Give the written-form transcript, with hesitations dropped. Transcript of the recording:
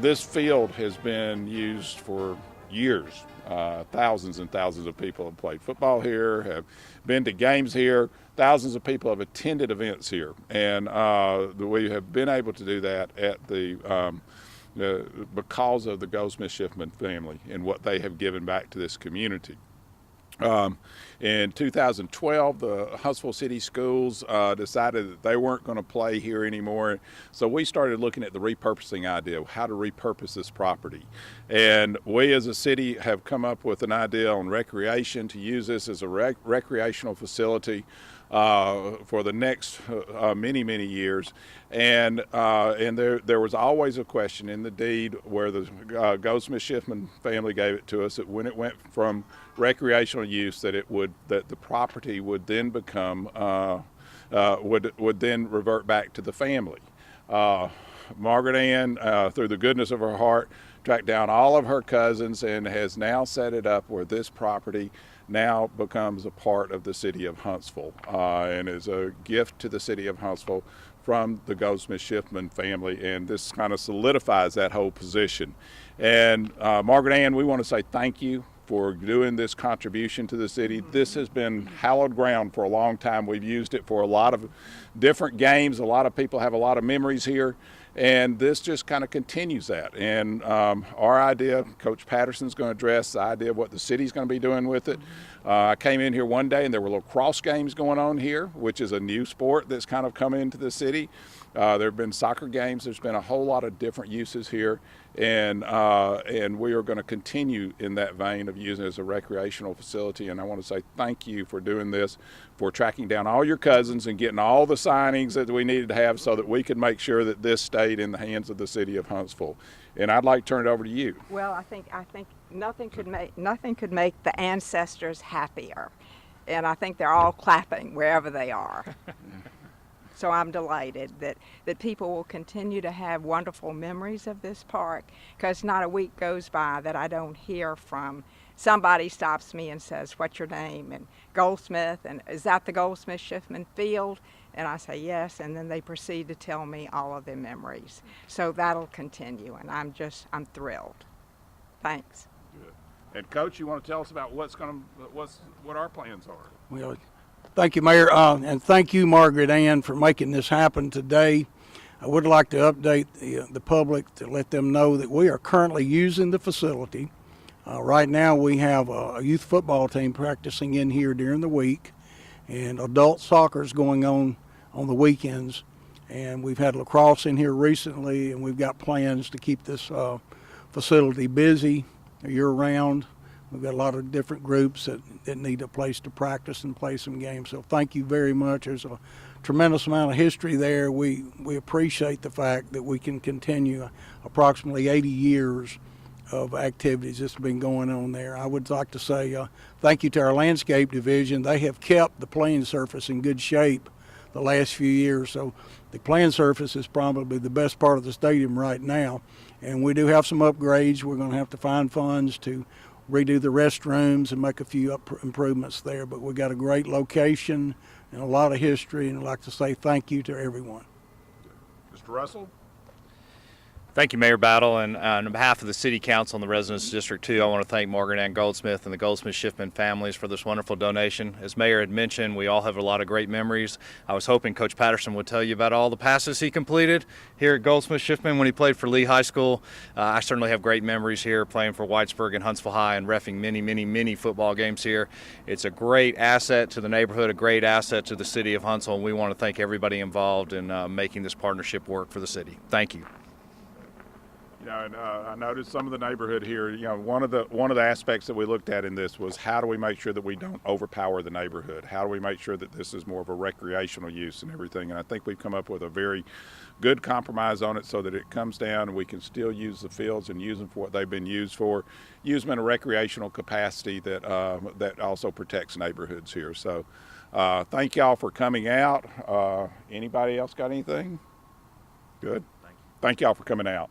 this field has been used for years. Thousands and thousands of people have played football here, have been to games here. Thousands of people have attended events here, and we have been able to do that at because of the Goldsmith-Schiffman family and what they have given back to this community. In 2012, the Huntsville City Schools decided that they weren't going to play here anymore. So we started looking at the repurposing idea, how to repurpose this property. And we as a city have come up with an idea on recreation to use this as a recreational facility for the next many years. And there was always a question in the deed where the Goldsmith-Schiffman family gave it to us that when it went from recreational use that the property would then become would then revert back to the family. Margaret Ann, through the goodness of her heart, tracked down all of her cousins and has now set it up where this property now becomes a part of the city of Huntsville and is a gift to the city of Huntsville from the Goldsmith-Schiffman family, and this kind of solidifies that whole position. And Margaret Ann, we want to say thank you for doing this contribution to the city. This has been hallowed ground for a long time. We've used it for a lot of different games. A lot of people have a lot of memories here, and this just kind of continues that. And our idea, Coach Patterson's going to address the idea of what the city's going to be doing with it. I came in here one day and there were lacrosse games going on here, which is a new sport that's kind of come into the city. There have been soccer games. There's been a whole lot of different uses here, and we are going to continue in that vein of using it as a recreational facility. And I want to say thank you for doing this, for tracking down all your cousins and getting all the signings that we needed to have so that we could make sure that this stayed in the hands of the city of Huntsville. And I'd like to turn it over to you. Well, I think nothing could make the ancestors happier, and I think they're all clapping wherever they are. So I'm delighted that people will continue to have wonderful memories of this park, because not a week goes by that I don't hear from somebody stops me and says, "What's your name?" and Goldsmith, and is that the Goldsmith-Schiffman Field? And I say yes, and then they proceed to tell me all of their memories. So that'll continue, and I'm thrilled. Thanks. Good. And Coach, you want to tell us about what our plans are? Well, thank you, Mayor, and thank you, Margaret Ann, for making this happen today. I would like to update the public to let them know that we are currently using the facility. Right now we have a youth football team practicing in here during the week, and adult soccer is going on the weekends. And we've had lacrosse in here recently, and we've got plans to keep this facility busy year-round. We've got a lot of different groups that need a place to practice and play some games. So thank you very much. There's a tremendous amount of history there. We appreciate the fact that we can continue approximately 80 years of activities that's been going on there. I would like to say thank you to our landscape division. They have kept the playing surface in good shape the last few years. So the playing surface is probably the best part of the stadium right now. And we do have some upgrades. We're going to have to find funds to redo the restrooms and make a few improvements there. But we got a great location and a lot of history, and I'd like to say thank you to everyone. Mr. Russell? Thank you, Mayor Battle, and on behalf of the City Council and the residents of District 2, I want to thank Margaret Ann Goldsmith and the Goldsmith-Schiffman families for this wonderful donation. As Mayor had mentioned, we all have a lot of great memories. I was hoping Coach Patterson would tell you about all the passes he completed here at Goldsmith-Schiffman when he played for Lee High School. I certainly have great memories here playing for Whitesburg and Huntsville High and reffing many football games here. It's a great asset to the neighborhood, a great asset to the city of Huntsville, and we want to thank everybody involved in making this partnership work for the city. Thank you. And I noticed some of the neighborhood here. One of the aspects that we looked at in this was how do we make sure that we don't overpower the neighborhood? How do we make sure that this is more of a recreational use and everything? And I think we've come up with a very good compromise on it so that it comes down and we can still use the fields and use them for what they've been used for. Use them in a recreational capacity that also protects neighborhoods here. So thank y'all for coming out. Anybody else got anything? Good. Thank y'all for coming out.